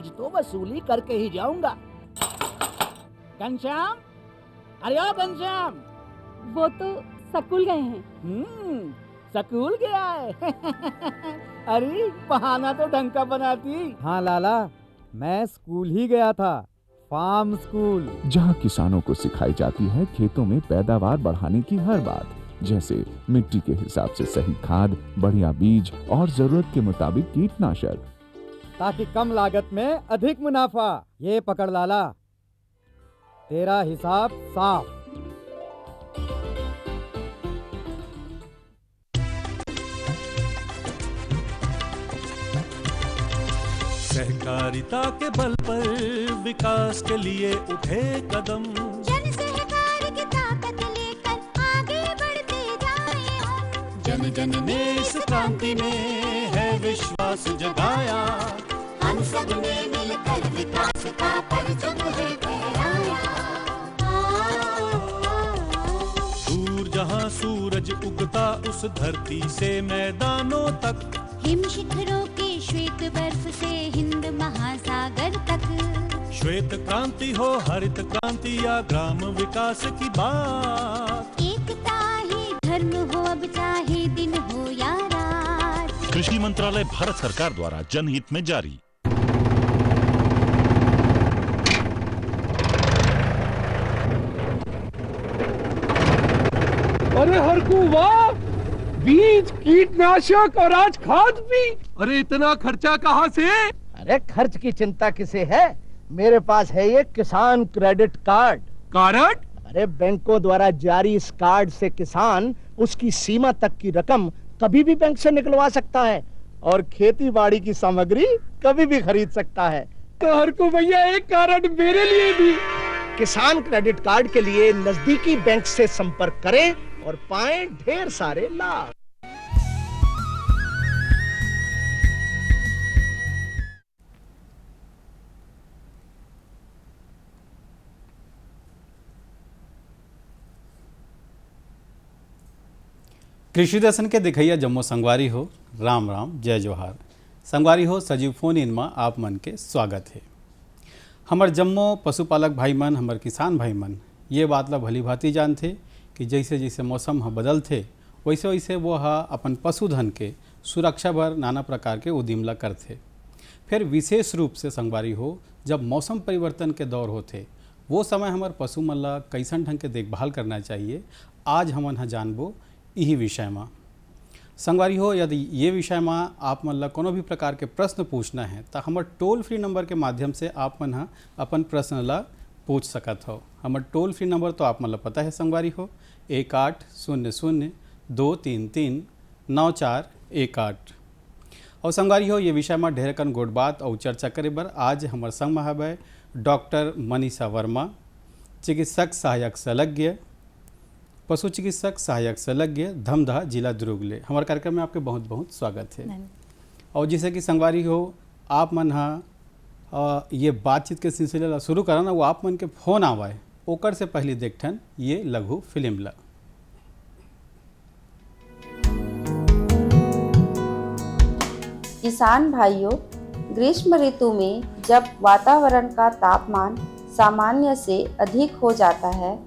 आज तो वसूली करके ही जाऊंगा। घनश्याम, अरे ओ घनश्याम। वो तो स्कूल गए हैं। स्कूल गया है। अरे बहाना तो ढंग का बनाती। हाँ लाला, मैं स्कूल ही गया था, फार्म स्कूल, जहाँ किसानों को सिखाई जाती है खेतों में पैदावार बढ़ाने की हर बात, जैसे मिट्टी के हिसाब से सही खाद, बढ़िया बीज और जरूरत के मुताबिक कीटनाशक, ताकि कम लागत में अधिक मुनाफा। ये पकड़ लाला, तेरा हिसाब साफ। सहकारिता के बल पर विकास के लिए उठे कदम, जन सहकार की ताकत लेकर आगे बढ़ते जाएं हम। जन जन ने इस क्रांति में है विश्वास जगाया, हम सब ने मिलकर विकास का परचम है फहराया। दूर जहाँ सूरज उगता उस धरती से मैदानों तक, हिम शिखरों के श्वेत बर्फ से हिंद महासागर तक। श्वेत क्रांति हो हरित क्रांति या ग्राम विकास की बात, एकता ही धर्म हो अब चाहे दिन हो या रात। कृषि मंत्रालय भारत सरकार द्वारा जनहित में जारी। अरे हरकू वाह, बीज, कीटनाशक और आज खाद भी। अरे इतना खर्चा कहाँ से? अरे खर्च की चिंता किसे है, मेरे पास है ये किसान क्रेडिट कार्ड। कार्ड? अरे बैंकों द्वारा जारी इस कार्ड से किसान उसकी सीमा तक की रकम कभी भी बैंक से निकलवा सकता है और खेती बाड़ी की सामग्री कभी भी खरीद सकता है। तो हरकू भैया एक कार्ड मेरे लिए भी। किसान क्रेडिट कार्ड के लिए नजदीकी बैंक से संपर्क करें और पाएं ढेर सारे लाभ। कृषि दर्शन के दिखैया जम्मो संगवारी हो, राम राम जय जोहार। संगवारी हो सजीव फोन इन में आप मन के स्वागत है। हमर जम्मो पशुपालक भाई मन, हमर किसान भाई मन ये बात ला भली भांति जानते कि जैसे जैसे मौसम बदलते वैसे वैसे वो अपन पशुधन के सुरक्षा भर नाना प्रकार के उद्यम ला करते। फिर विशेष रूप से संगवारी हो जब मौसम परिवर्तन के दौर होते वो समय हमार पशु मन ला कैसन ढंग के देखभाल करना चाहिए, आज हमन जानबो यही विषय में। संगवारी हो यदि ये विषय में आप मन ला कोनो भी प्रकार के प्रश्न पूछना है तो हमार टोल फ्री नंबर के माध्यम से आप मन अपन प्रश्न ला पूछ सकत हो। हमार टोल फ्री नंबर तो आप मन ला पता है संगवारी हो 1800-233-9418। और संगवारी हो ये विषय में ढेर कन गोट बात और चर्चा करे बर आज हमार संग में हवे डॉक्टर मनीषा वर्मा, चिकित्सक सहायक संलग्न, पशु चिकित्सक सहायक संलग्न, धमधा, जिला दुर्ग। हमारे कार्यक्रम में आपके बहुत बहुत स्वागत है। और जैसे कि संगवारी हो आप मन ये बातचीत के सिलसिले ला शुरू करा ना, वो आप मन के फोन आवाए ओकर से पहले देखठन ये लघु फिल्म ला। किसान भाइयों, ग्रीष्म ऋतु में जब वातावरण का तापमान सामान्य से अधिक हो जाता है,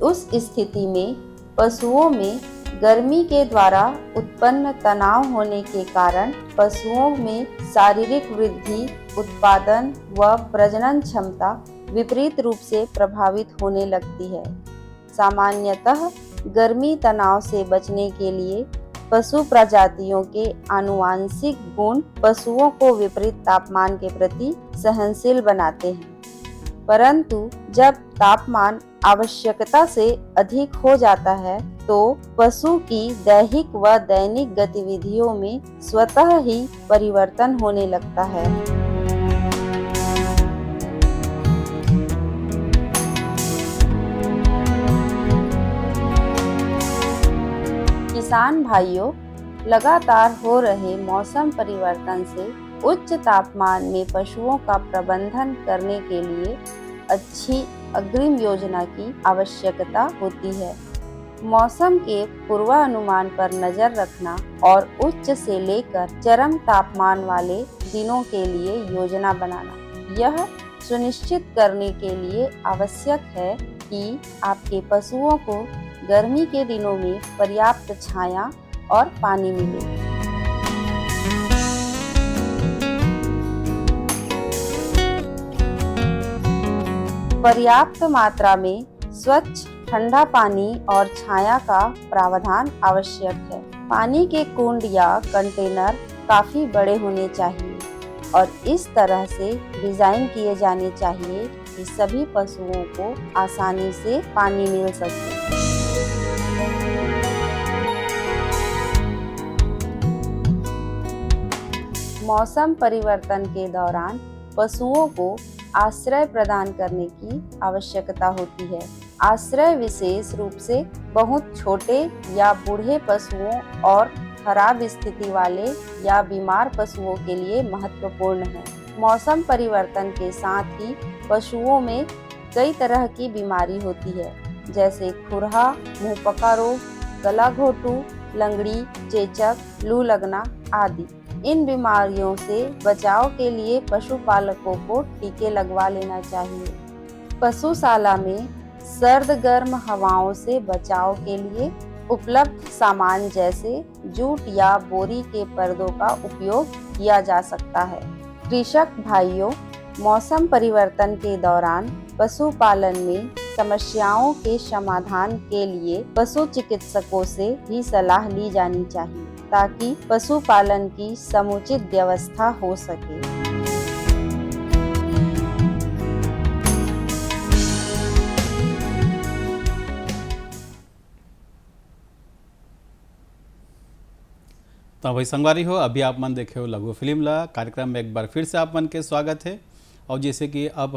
उस स्थिति में पशुओं में गर्मी के द्वारा उत्पन्न तनाव होने के कारण पशुओं में शारीरिक वृद्धि, उत्पादन व प्रजनन क्षमता विपरीत रूप से प्रभावित होने लगती है। सामान्यतः गर्मी तनाव से बचने के लिए पशु प्रजातियों के आनुवांशिक गुण पशुओं को विपरीत तापमान के प्रति सहनशील बनाते हैं, परंतु जब तापमान आवश्यकता से अधिक हो जाता है तो पशु की दैहिक व दैनिक गतिविधियों में स्वतः ही परिवर्तन होने लगता है। किसान भाइयों, लगातार हो रहे मौसम परिवर्तन से उच्च तापमान में पशुओं का प्रबंधन करने के लिए अच्छी अग्रिम योजना की आवश्यकता होती है। मौसम के पूर्वानुमान पर नजर रखना और उच्च से लेकर चरम तापमान वाले दिनों के लिए योजना बनाना, यह सुनिश्चित करने के लिए आवश्यक है कि आपके पशुओं को गर्मी के दिनों में पर्याप्त छाया और पानी मिले। पर्याप्त मात्रा में स्वच्छ ठंडा पानी और छाया का प्रावधान आवश्यक है। पानी के कुंड या कंटेनर काफी बड़े होने चाहिए और इस तरह से डिजाइन किए जाने चाहिए कि सभी पशुओं को आसानी से पानी मिल सके। मौसम परिवर्तन के दौरान पशुओं को आश्रय प्रदान करने की आवश्यकता होती है। आश्रय विशेष रूप से बहुत छोटे या बूढ़े पशुओं और खराब स्थिति वाले या बीमार पशुओं के लिए महत्वपूर्ण है। मौसम परिवर्तन के साथ ही पशुओं में कई तरह की बीमारी होती है, जैसे खुरहा, मुंहपका रोग, गला घोटू, लंगड़ी, चेचक, लू लगना आदि। इन बीमारियों से बचाव के लिए पशुपालकों को टीके लगवा लेना चाहिए। पशुशाला में सर्द गर्म हवाओं से बचाव के लिए उपलब्ध सामान जैसे जूट या बोरी के पर्दों का उपयोग किया जा सकता है। कृषक भाइयों, मौसम परिवर्तन के दौरान पशुपालन में समस्याओं के समाधान के लिए पशु चिकित्सकों से भी सलाह ली जानी चाहिए ताकि पशुपालन की समुचित व्यवस्था हो सके। तो भाई संगवारी हो, अभी आप मन देखे हो लघु फिल्म ला कार्यक्रम में एक बार फिर से आप मन के स्वागत है। और जैसे कि अब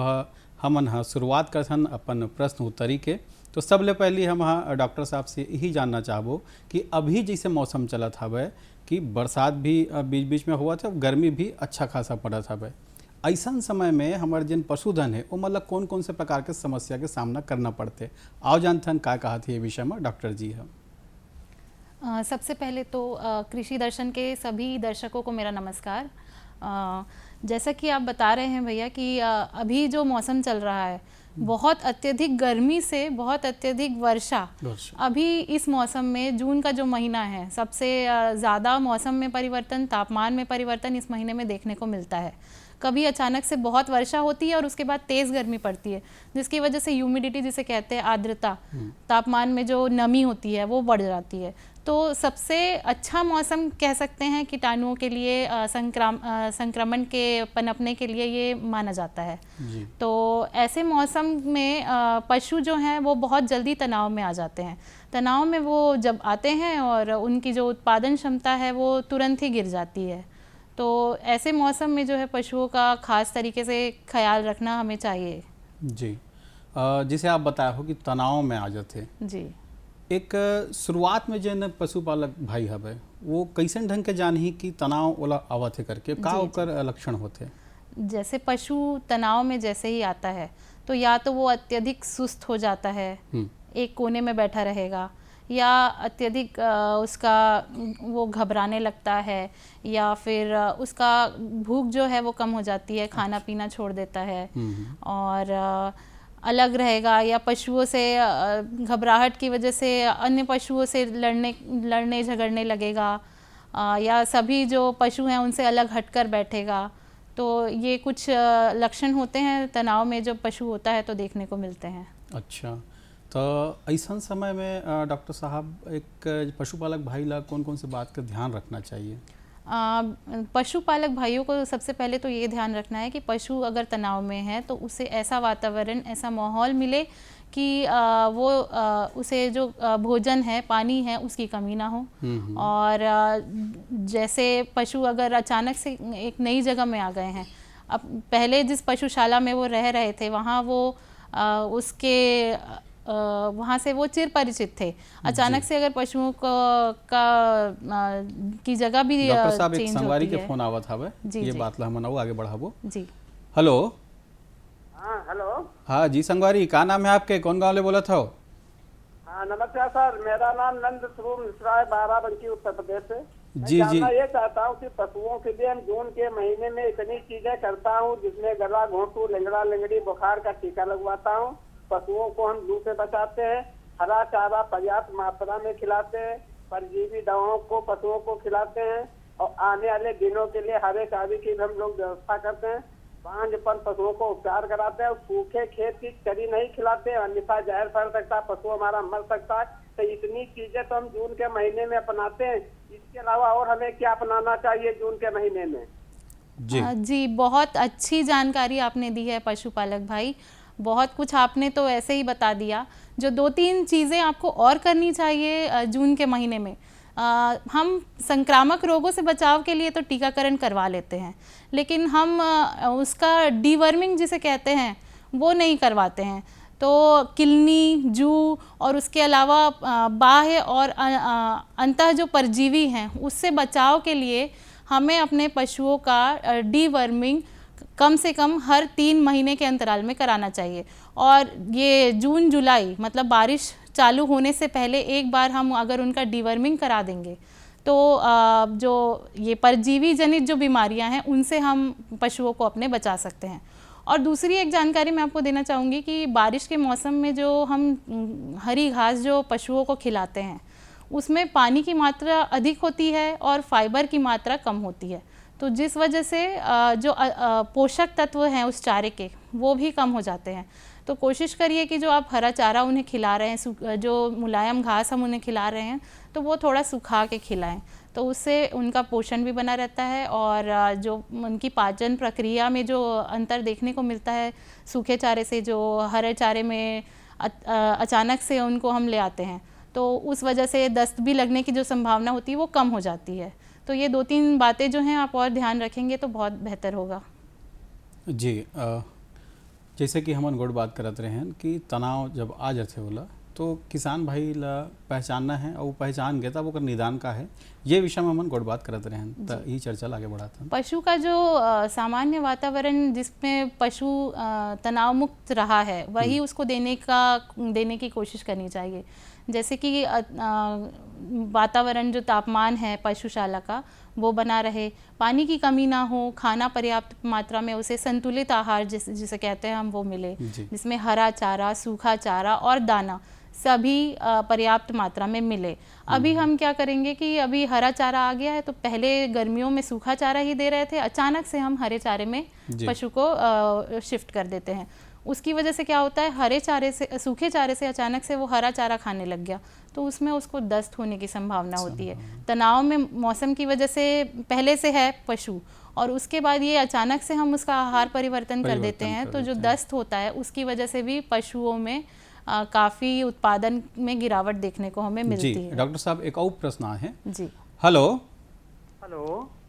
हमन शुरुआत करथन अपन प्रश्न उत्तरी के, तो सबले पहले हम डॉक्टर साहब से यही जानना चाहबो कि अभी जैसे मौसम चलत हवे कि बरसात भी बीच बीच में हुआ था, गर्मी भी अच्छा खासा पड़त हवे, ऐसा समय में हमारे जिन पशुधन है वो मतलब कौन कौन से प्रकार के समस्या के सामना करना पड़ते, आओ जानथन का कहा थी ये विषय में डॉक्टर जी हम। सबसे पहले तो कृषि दर्शन के सभी दर्शकों को मेरा नमस्कार। जैसा कि आप बता रहे हैं भैया कि अभी जो मौसम चल रहा है, बहुत अत्यधिक गर्मी से बहुत अत्यधिक वर्षा। अभी इस मौसम में जून का जो महीना है, सबसे ज़्यादा मौसम में परिवर्तन, तापमान में परिवर्तन इस महीने में देखने को मिलता है। कभी अचानक से बहुत वर्षा होती है और उसके बाद तेज़ गर्मी पड़ती है, जिसकी वजह से ह्यूमिडिटी जिसे कहते हैं, आर्द्रता, तापमान में जो नमी होती है वो बढ़ जाती है। तो सबसे अच्छा मौसम कह सकते हैं कीटाणुओं के लिए, संक्रमण के पनपने के लिए ये माना जाता है जी। तो ऐसे मौसम में पशु जो हैं वो बहुत जल्दी तनाव में आ जाते हैं। तनाव में वो जब आते हैं और उनकी जो उत्पादन क्षमता है वो तुरंत ही गिर जाती है। तो ऐसे मौसम में जो है पशुओं का खास तरीके से ख्याल रखना हमें चाहिए जी। जिसे आप बताया हो कि तनाव में आ जाते जी। एक शुरुआत में जिन पशुपालक भाई हवे वो कैसन ढंग के जानही कि तनाव वाला आवत है करके का ओकर लक्षण होते? जैसे पशु तनाव में जैसे ही आता है तो या तो वो अत्यधिक सुस्त हो जाता है, एक कोने में बैठा रहेगा, या अत्यधिक उसका वो घबराने लगता है, या फिर उसका भूख जो है वो कम हो जाती है, खाना पीना छोड़ देता है, और अलग रहेगा, या पशुओं से घबराहट की वजह से अन्य पशुओं से लड़ने झगड़ने लगेगा, या सभी जो पशु हैं उनसे अलग हटकर बैठेगा। तो ये कुछ लक्षण होते हैं तनाव में जो पशु होता है तो देखने को मिलते हैं। अच्छा, तो ऐसा समय में डॉक्टर साहब एक पशुपालक भाई ला कौन कौन से बात का ध्यान रखना चाहिए? पशुपालक भाइयों को सबसे पहले तो ये ध्यान रखना है कि पशु अगर तनाव में है तो उसे ऐसा वातावरण, ऐसा माहौल मिले कि वो उसे जो भोजन है, पानी है, उसकी कमी ना हो। और जैसे पशु अगर अचानक से एक नई जगह में आ गए हैं, अब पहले जिस पशुशाला में वो रह रहे थे वहाँ वो उसके वहाँ से वो चिर परिचित थे, अचानक से अगर पशुओं की जगह भी डॉक्टर साहब एक चेंज संगवारी होती के है। फोन आवत हवे, ये जी। बात ला हम आगे बढ़ाबो जी। हेलो। हाँ हेलो। हाँ जी संगवारी, का नाम है आपके, कौन गाँव ले बोला था? हाँ नमस्कार सर, मेरा नाम नंद स्वरूप मिश्रा है, बाराबंकी उत्तर प्रदेश से। जी जी जानना ये चाहता हूँ कि पशुओं के लिए हम जून के महीने में इतनी चीजें करता हूँ, जिसमें गला घोंटू, लंगड़ा लंगड़ी, बुखार का टीका लगवाता हूँ। पशुओं को हम लू से बचाते हैं, हरा चारा पर्याप्त मात्रा में खिलाते हैं, परजीवी दवाओं को पशुओं को खिलाते हैं और आने वाले दिनों के लिए हरे चारे की भी हम लोग व्यवस्था करते हैं। बांझपन पशुओं को उपचार कराते हैं और सूखे खेत की चरी नहीं खिलाते हैं, अन्यथा जहर फैल सकता है, पशु हमारा मर सकता है। तो इतनी चीजें तो हम जून के महीने में अपनाते हैं। इसके अलावा और हमें क्या अपनाना चाहिए जून के महीने में? जी, बहुत अच्छी जानकारी आपने दी है पशुपालक भाई। बहुत कुछ आपने तो ऐसे ही बता दिया। जो 2-3 चीज़ें आपको और करनी चाहिए जून के महीने में। हम संक्रामक रोगों से बचाव के लिए तो टीकाकरण करवा लेते हैं, लेकिन हम उसका डीवर्मिंग जिसे कहते हैं वो नहीं करवाते हैं। तो किलनी, जू और उसके अलावा बाह्य और अंतः जो परजीवी हैं उससे बचाव के लिए हमें अपने पशुओं का डीवर्मिंग कम से कम हर 3 महीने के अंतराल में कराना चाहिए। और ये जून जुलाई मतलब बारिश चालू होने से पहले एक बार हम अगर उनका डीवर्मिंग करा देंगे तो जो ये परजीवी जनित जो बीमारियां हैं उनसे हम पशुओं को अपने बचा सकते हैं। और दूसरी एक जानकारी मैं आपको देना चाहूँगी कि बारिश के मौसम में जो हम हरी घास जो पशुओं को खिलाते हैं उसमें पानी की मात्रा अधिक होती है और फाइबर की मात्रा कम होती है। तो जिस वजह से जो पोषक तत्व हैं उस चारे के वो भी कम हो जाते हैं। तो कोशिश करिए कि जो आप हरा चारा उन्हें खिला रहे हैं, जो मुलायम घास हम उन्हें खिला रहे हैं, तो वो थोड़ा सुखा के खिलाएं। तो उससे उनका पोषण भी बना रहता है और जो उनकी पाचन प्रक्रिया में जो अंतर देखने को मिलता है सूखे चारे से जो हरे चारे में अचानक से उनको हम ले आते हैं, तो उस वजह से दस्त भी लगने की जो संभावना होती है वो कम हो जाती है। तो ये 2-3 बातें जो हैं आप और ध्यान रखेंगे तो बहुत बेहतर होगा। जी जैसे कि हमन गोड़ बात करत रहे हैं कि तनाव जब आ जाते होला तो किसान भाई ला पहचानना है और पहचान गया तब ओकर निदान का है, ये विषय में हमन गोड़ बात करत रहे हैं। तो ये चर्चा आगे बढ़ाते हैं। पशु का जो सामान्य वातावरण जिसमें पशु तनाव मुक्त रहा है वही उसको देने की कोशिश करनी चाहिए। जैसे कि वातावरण जो तापमान है पशुशाला का वो बना रहे, पानी की कमी ना हो, खाना पर्याप्त मात्रा में उसे संतुलित आहार जिसे कहते हैं हम वो मिले, जिसमें हरा चारा, सूखा चारा और दाना सभी पर्याप्त मात्रा में मिले। अभी हम क्या करेंगे कि अभी हरा चारा आ गया है तो पहले गर्मियों में सूखा चारा ही दे रहे थे, अचानक से हम हरे चारे में पशु को शिफ्ट कर देते हैं। उसकी वजह से क्या होता है, हरे चारे से सूखे चारे से अचानक से वो हरा चारा खाने लग गया तो उसमें उसको दस्त होने की संभावना होती है। तनाव में मौसम की वजह से पहले से है पशु और उसके बाद ये अचानक से हम उसका आहार परिवर्तन कर देते हैं तो जो दस्त होता है उसकी वजह से भी पशुओं में काफ़ी उत्पादन में गिरावट देखने को हमें मिलती है। डॉक्टर साहब एक और प्रश्न है जी। हेलो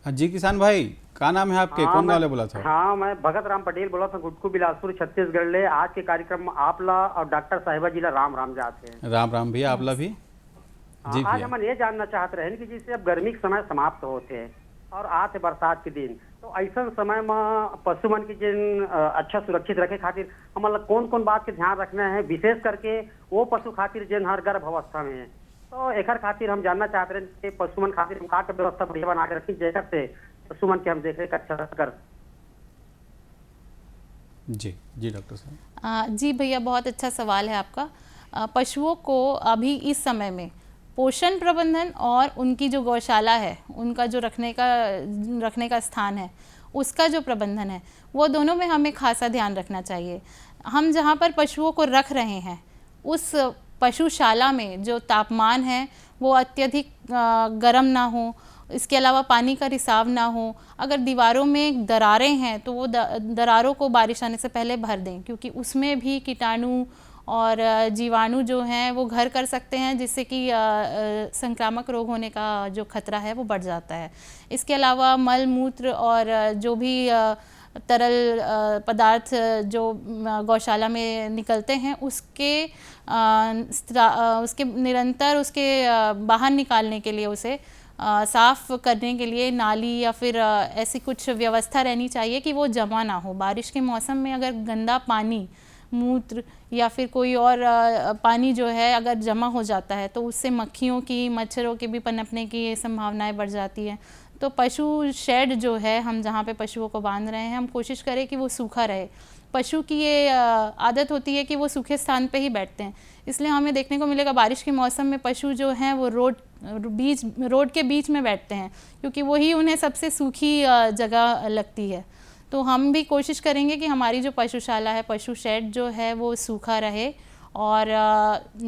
जी किसान भाई, क्या नाम है आपके? कौन वाले बोला था? हाँ, मैं भगत राम पटेल बोला था, गुटकू बिलासपुर छत्तीसगढ़ ले। आज के कार्यक्रम आपला और डॉक्टर साहिबा जी ला राम राम जाते हैं। राम राम भैया, आपला भी जी। आज हम ये जानना चाहते रहे कि जैसे अब गर्मी के समय समाप्त होते हैं और आते बरसात के दिन, तो ऐसा समय में पशु मन की जिन अच्छा सुरक्षित रखे खातिर हमन कौन कौन बात के ध्यान रखना है, विशेष करके वो पशु खातिर जिन हर गर्भ अवस्था में है। तो एकर खातिर हम जानना चाहते रहे कि पशु मन खातिर हम का व्यवस्था बढ़िया बना के रखी जेकर से पशु मन के हम देख रेख अच्छा कर। जी डॉक्टर साहब। जी भैया, बहुत अच्छा सवाल है आपका। पशुओं को अभी इस समय में पोषण प्रबंधन और उनकी जो गौशाला है, उनका जो रखने का स्थान है, उसका जो प्रबंधन है, वो दोनों में हमें खासा ध्यान रखना चाहिए। हम जहाँ पर पशुओं को रख रहे हैं उस पशुशाला में जो तापमान है वो अत्यधिक गर्म ना हो, इसके अलावा पानी का रिसाव ना हो। अगर दीवारों में दरारें हैं तो वो दरारों को बारिश आने से पहले भर दें, क्योंकि उसमें भी कीटाणु और जीवाणु जो हैं वो घर कर सकते हैं, जिससे कि संक्रामक रोग होने का जो खतरा है वो बढ़ जाता है। इसके अलावा मल मूत्र और जो भी तरल पदार्थ जो गौशाला में निकलते हैं उसके निरंतर उसके बाहर निकालने के लिए, उसे साफ करने के लिए नाली या फिर ऐसी कुछ व्यवस्था रहनी चाहिए कि वो जमा ना हो। बारिश के मौसम में अगर गंदा पानी मूत्र या फिर कोई और पानी जो है अगर जमा हो जाता है तो उससे मक्खियों की, मच्छरों के भी पनपने की संभावनाएं बढ़ जाती हैं। तो पशु शेड जो है, हम जहाँ पे पशुओं को बांध रहे हैं, हम कोशिश करें कि वो सूखा रहे। पशु की ये आदत होती है कि वो सूखे स्थान पे ही बैठते हैं, इसलिए हमें देखने को मिलेगा बारिश के मौसम में पशु जो हैं वो रोड के बीच में बैठते हैं, क्योंकि वही उन्हें सबसे सूखी जगह लगती है। तो हम भी कोशिश करेंगे कि हमारी जो पशुशाला है, पशु शेड जो है वो सूखा रहे, और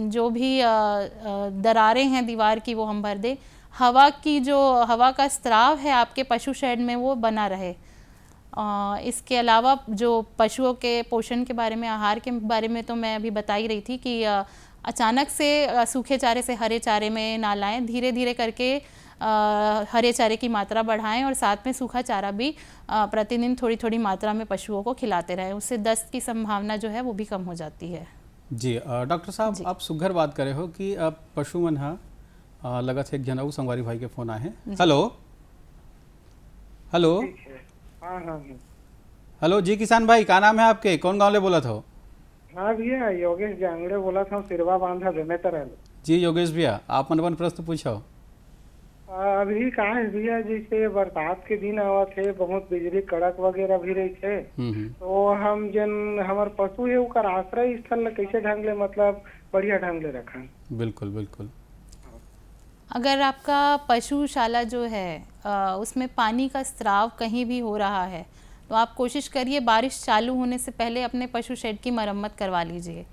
जो भी दरारें हैं दीवार की वो हम भर दें। हवा का स्त्राव है आपके पशु शेड में वो बना रहे। इसके अलावा जो पशुओं के पोषण के बारे में, आहार के बारे में तो मैं अभी बता ही रही थी कि अचानक से सूखे चारे से हरे चारे में ना लाएं, धीरे धीरे करके हरे चारे की मात्रा बढ़ाएं और साथ में सूखा चारा भी प्रतिदिन थोड़ी थोड़ी मात्रा में पशुओं को खिलाते रहें। उससे दस्त की संभावना जो है वो भी कम हो जाती है। जी डॉक्टर साहब, आप सुघर बात करे हो कि आप पशु मन लगत है एक जनऊ संगवारी भाई के फोन आए हैं। हेलो हेलो हेलो जी किसान भाई, क्या नाम है आपके, कौन गाँव ले बोला था? हाँ भैया, योगेश जांगड़े बोला था, सिरवा बांधा बेमेतर। जी योगेश भैया, आप मन प्रश्न पूछो। अभी कहाँ है भैया, जैसे बरसात के दिन आवत है, बहुत बिजली कड़क वगैरह भी रही है, तो हम जन हमार पशु है उकर आश्रय स्थल ल कैसे ढंग ले मतलब बढ़िया ढंग ले रखा? बिल्कुल बिल्कुल। अगर आपका पशुशाला जो है उसमें पानी का स्त्राव कहीं भी हो रहा है तो आप कोशिश करिए बारिश चालू होने से पहले अपने पशु शेड की मरम्मत करवा लीजिए।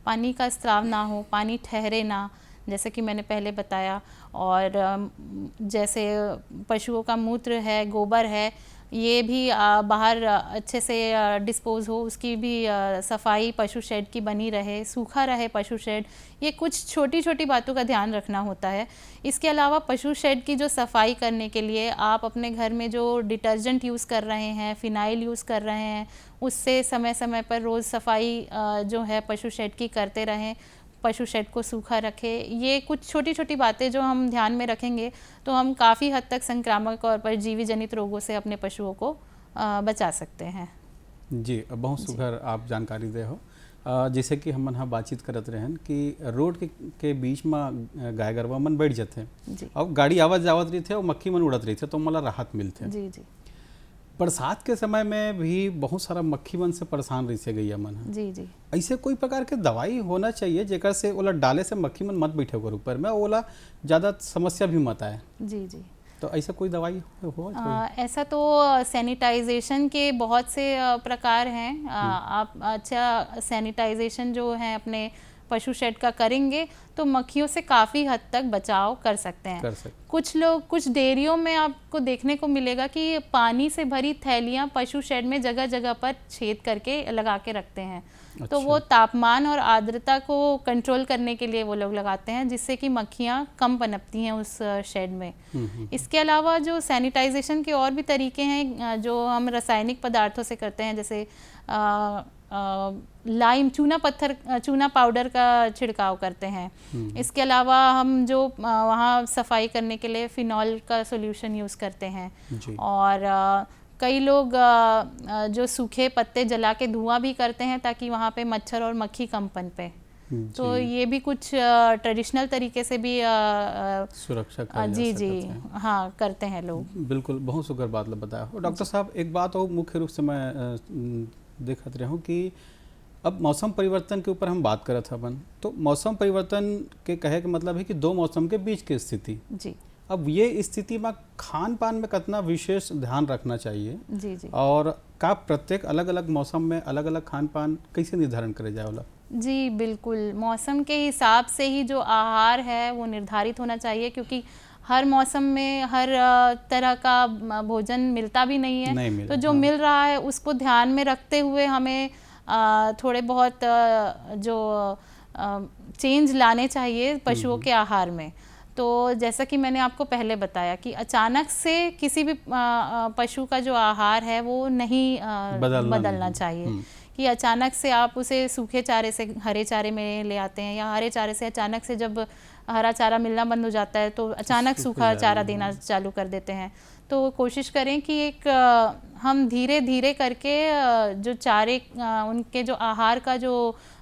पानी का स्त्राव ना हो, पानी ठहरे ना, जैसे कि मैंने पहले बताया। और जैसे पशुओं का मूत्र है, गोबर है, ये भी बाहर अच्छे से डिस्पोज हो, उसकी भी सफाई पशु शेड की बनी रहे, सूखा रहे पशु शेड। ये कुछ छोटी छोटी बातों का ध्यान रखना होता है। इसके अलावा पशु शेड की जो सफाई करने के लिए आप अपने घर में जो डिटर्जेंट यूज़ कर रहे हैं, फिनाइल यूज़ कर रहे हैं, उससे समय समय पर रोज़ सफाई जो है पशु शेड की करते रहें, पशु शेड को सूखा रखें। ये कुछ छोटी छोटी बातें जो हम ध्यान में रखेंगे तो हम काफ़ी हद तक संक्रामक और परजीवी जनित रोगों से अपने पशुओं को बचा सकते हैं। जी बहुत सुघर आप जानकारी दे हो। जैसे कि हम यहाँ बातचीत करत रहन कि रोड के बीच में गाय गरवा मन बैठ जाते हैं और गाड़ी आवाज जावत रही थे और मक्खी मन उड़त रही थे, तो मला राहत मिलते। जी जी। बरसात के समय में भी बहुत सारा मक्खी मन से परेशान रही से गैया मन। जी जी। ऐसे कोई प्रकार के दवाई होना चाहिए जेकर से ओला डाले से मक्खी मन मत बैठे ओकर ऊपर में, ओला ज़्यादा समस्या भी मत आए? जी जी। तो ऐसा कोई दवाई हो? ऐसा तो सैनिटाइजेशन के बहुत से प्रकार हैं। आप अच्छा सैनिटाइजेशन जो है अपने पशु शेड का करेंगे तो मक्खियों से काफ़ी हद तक बचाव कर सकते हैं। कुछ डेयरियों में आपको देखने को मिलेगा कि पानी से भरी थैलियां पशु शेड में जगह जगह पर छेद करके लगा के रखते हैं। अच्छा। तो वो तापमान और आर्द्रता को कंट्रोल करने के लिए वो लोग लगाते हैं, जिससे कि मक्खियाँ कम पनपती हैं उस शेड में। इसके अलावा जो सैनिटाइजेशन के और भी तरीके हैं जो हम रासायनिक पदार्थों से करते हैं, जैसे लाइम, चूना पाउडर का छिड़काव करते हैं। इसके अलावा हम जो वहाँ सफाई करने के लिए फिनॉल का सॉल्यूशन यूज़ करते हैं। और कई लोग जो सूखे पत्ते जला के धुआं भी करते हैं ताकि वहाँ पे मच्छर और मक्खी कम पनपे। तो ये भी कुछ ट्रेडिशनल तरीके से भी सुरक्षा जी जी हाँ करते हैं लोग। बिल्कुल, बहुत सुगर बात बताया। डॉक्टर साहब, एक बात और मुख्य रूप से मैं देखते रहा हूँ कि अब मौसम परिवर्तन के ऊपर हम बात करत हवन, तो मौसम परिवर्तन के कहे का मतलब है कि दो मौसम के बीच की स्थिति। जी। अब ये स्थिति में खान पान में कितना विशेष ध्यान रखना चाहिए? जी जी। और का प्रत्येक अलग अलग मौसम में अलग अलग खान पान कैसे निर्धारण करे जाए? जी बिल्कुल, मौसम के हिसाब से ही जो आहार है वो निर्धारित होना चाहिए, क्योंकि हर मौसम में हर तरह का भोजन मिलता भी नहीं है। तो जो मिल रहा है उसको ध्यान में रखते हुए हमें थोड़े बहुत जो चेंज लाने चाहिए पशुओं के आहार में। तो जैसा कि मैंने आपको पहले बताया कि अचानक से किसी भी पशु का जो आहार है वो नहीं बदलना चाहिए। कि अचानक से आप उसे सूखे चारे से हरे चारे में ले आते हैं, या हरे चारे से अचानक से जब हरा चारा मिलना बंद हो जाता है तो अचानक सूखा चारा देना चालू कर देते हैं। तो कोशिश करें कि एक हम धीरे धीरे करके जो चारे उनके जो आहार का जो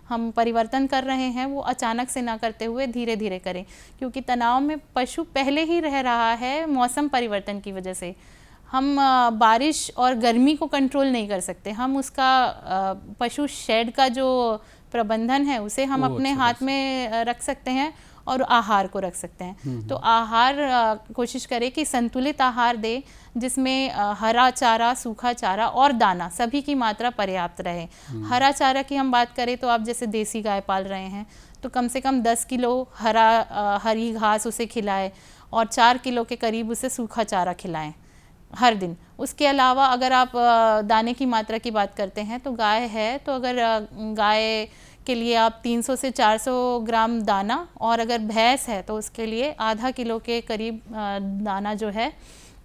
हम परिवर्तन कर रहे हैं वो अचानक से ना करते हुए धीरे धीरे करें, क्योंकि तनाव में पशु पहले ही रह रहा है मौसम परिवर्तन की वजह से। हम बारिश और गर्मी को कंट्रोल नहीं कर सकते, हम उसका पशु शेड का जो प्रबंधन है उसे हम अपने हाथ में रख सकते हैं और आहार को रख सकते हैं। तो आहार कोशिश करें कि संतुलित आहार दे जिसमें हरा चारा, सूखा चारा और दाना सभी की मात्रा पर्याप्त रहे। हरा चारा की हम बात करें तो आप जैसे देसी गाय पाल रहे हैं तो कम से कम 10 किलो हरी घास उसे खिलाएं और 4 किलो के करीब उसे सूखा चारा खिलाएं हर दिन। उसके अलावा अगर आप दाने की मात्रा की बात करते हैं तो गाय है तो अगर गाय के लिए आप 300 से 400 ग्राम दाना और अगर भैंस है तो उसके लिए आधा किलो के करीब दाना जो है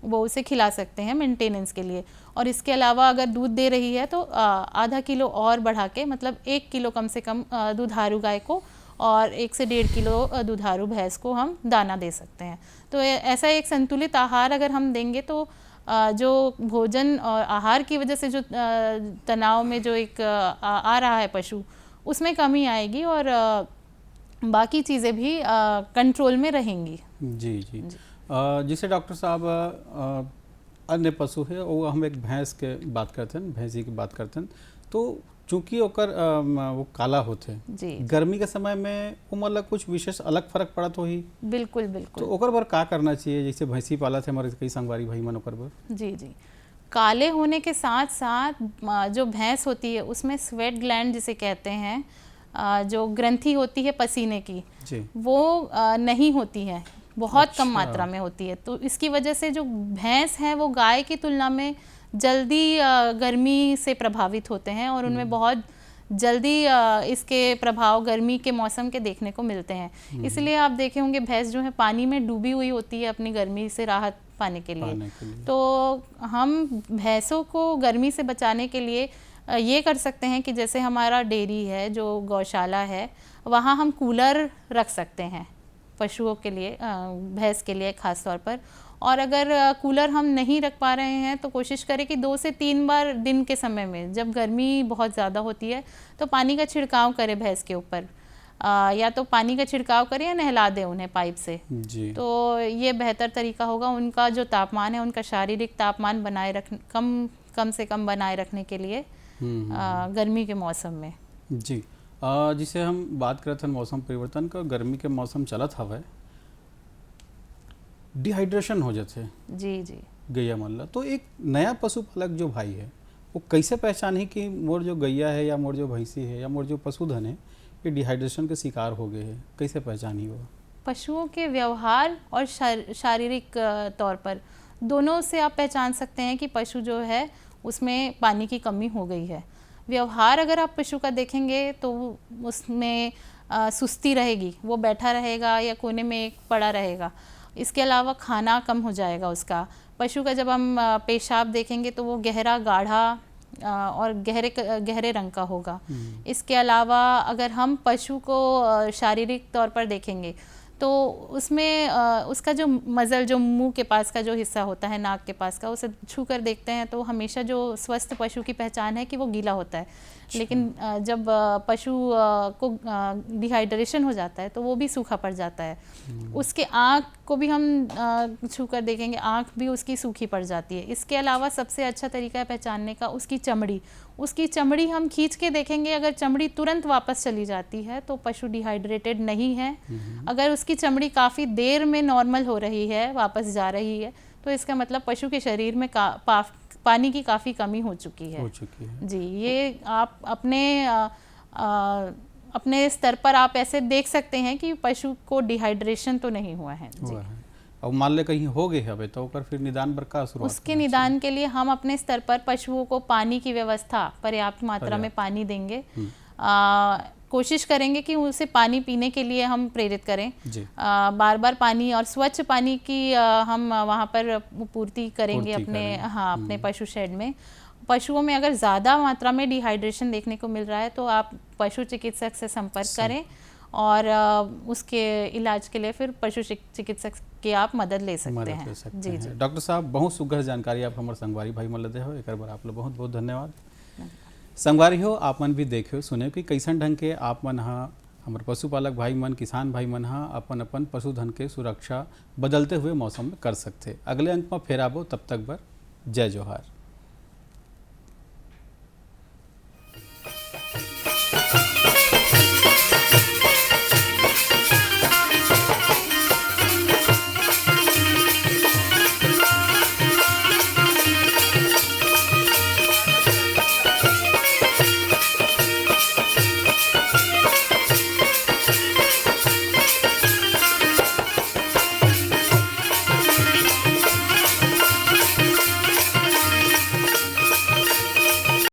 वो उसे खिला सकते हैं मेंटेनेंस के लिए। और इसके अलावा अगर दूध दे रही है तो आधा किलो और बढ़ा के मतलब 1 किलो कम से कम दुधारू गाय को और 1 से 1.5 किलो दुधारू भैंस को हम दाना दे सकते हैं। तो ऐसा एक संतुलित आहार अगर हम देंगे तो जो भोजन और आहार की वजह से जो तनाव में जो एक आ रहा है पशु उसमें कमी आएगी और बाकी चीज़ें भी कंट्रोल में रहेंगी। जी जी, जिसे डॉक्टर साहब अन्य पशु है वो हम एक भैंस के बात करते हैं, भैंसी की बात करते हैं, तो चूँकि ओकर वो काला होते जी, गर्मी के समय में वो मतलब कुछ विशेष अलग फर्क पड़त हो ही? बिल्कुल बिल्कुल। तो ओकर बर का करना चाहिए? जैसे भैंसी पाला थे हमारे कई संगवारी भाई मन ओकर बर। जी जी, काले होने के साथ साथ जो भैंस होती है उसमें स्वेट ग्लैंड जिसे कहते हैं, जो ग्रंथि होती है पसीने की जी, वो नहीं होती है, बहुत कम मात्रा में होती है। तो इसकी वजह से जो भैंस हैं वो गाय की तुलना में जल्दी गर्मी से प्रभावित होते हैं और उनमें बहुत जल्दी इसके प्रभाव गर्मी के मौसम के देखने को मिलते हैं। इसलिए आप देखे होंगे भैंस जो है पानी में डूबी हुई होती है अपनी गर्मी से राहत पाने के लिए। तो हम भैंसों को गर्मी से बचाने के लिए ये कर सकते हैं कि जैसे हमारा डेयरी है, जो गौशाला है, वहाँ हम कूलर रख सकते हैं पशुओं के लिए, भैंस के लिए खास तौर पर। और अगर कूलर हम नहीं रख पा रहे हैं तो कोशिश करें कि 2 से 3 बार दिन के समय में जब गर्मी बहुत ज़्यादा होती है तो पानी का छिड़काव करें भैंस के ऊपर, या तो पानी का छिड़काव करें या नहला दें उन्हें पाइप से जी। तो ये बेहतर तरीका होगा। उनका जो तापमान है, उनका शारीरिक तापमान बनाए रख कम से कम बनाए रखने के लिए गर्मी के मौसम में। जी, जिसे हम बात करते हैं मौसम परिवर्तन का, गर्मी के मौसम चलत हवे, डिहाइड्रेशन हो जाते जी जी गैया मन ला, तो एक नया पशुपालक जो भाई है वो कैसे पहचाने कि मोर जो गैया है या मोर जो भैंसी है या मोर जो पशुधन है ये डिहाइड्रेशन के शिकार हो गए हैं, कैसे पहचानी हो? पशुओं के व्यवहार और शारीरिक तौर पर दोनों से आप पहचान सकते हैं कि पशु जो है उसमें पानी की कमी हो गई है। व्यवहार अगर आप पशु का देखेंगे तो उसमें सुस्ती रहेगी, वो बैठा रहेगा या कोने में एक पड़ा रहेगा। इसके अलावा खाना कम हो जाएगा उसका। पशु का जब हम पेशाब देखेंगे तो वो गहरा, गाढ़ा और गहरे रंग का होगा। इसके अलावा अगर हम पशु को शारीरिक तौर पर देखेंगे तो उसमें उसका जो मज़ल, जो मुंह के पास का जो हिस्सा होता है, नाक के पास का, उसे छू कर देखते हैं तो हमेशा जो स्वस्थ पशु की पहचान है कि वो गीला होता है। लेकिन जब पशु को डिहाइड्रेशन हो जाता है तो वो भी सूखा पड़ जाता है। उसके आँख को भी हम छू कर देखेंगे, आँख भी उसकी सूखी पड़ जाती है। इसके अलावा सबसे अच्छा तरीका है पहचानने का उसकी चमड़ी। उसकी चमड़ी हम खींच के देखेंगे, अगर चमड़ी तुरंत वापस चली जाती है तो पशु डिहाइड्रेटेड नहीं है। अगर उसकी चमड़ी काफ़ी देर में नॉर्मल हो रही है, वापस जा रही है, तो इसका मतलब पशु के शरीर में पानी की काफ़ी कमी हो चुकी है। जी, ये आप अपने स्तर पर आप ऐसे देख सकते हैं कि पशु को डिहाइड्रेशन तो नहीं हुआ है। जी। अब मान ले कहीं हो गए हवे तो फिर निदान पर का शुरुआत? उसके निदान के लिए हम अपने स्तर पर पशुओं को पानी की व्यवस्था, पर्याप्त मात्रा में पानी देंगे। कोशिश करेंगे कि उसे पानी पीने के लिए हम प्रेरित करें। बार बार पानी और स्वच्छ पानी की हम वहाँ पर पूर्ति करेंगे अपने पशु शेड में। पशुओं में अगर ज़्यादा मात्रा में डिहाइड्रेशन देखने को मिल रहा है तो आप पशु चिकित्सक से संपर्क करें और उसके इलाज के लिए फिर पशु चिकित्सक की आप मदद ले सकते हैं। जी जी डॉक्टर साहब, बहुत सुघर जानकारी आप हमारे संगवारी भाई मन लदे हो, एक बार आप लोग बहुत बहुत धन्यवाद। संगवारी हो, आप मन भी देखियो सुने कि कैसन ढंग के आप मन हमारे पशुपालक भाई मन, किसान भाई मन अपन अपन पशुधन के सुरक्षा बदलते हुए मौसम में कर सकते। अगले अंक में फिर आबो, तब तक बर जय जोहार।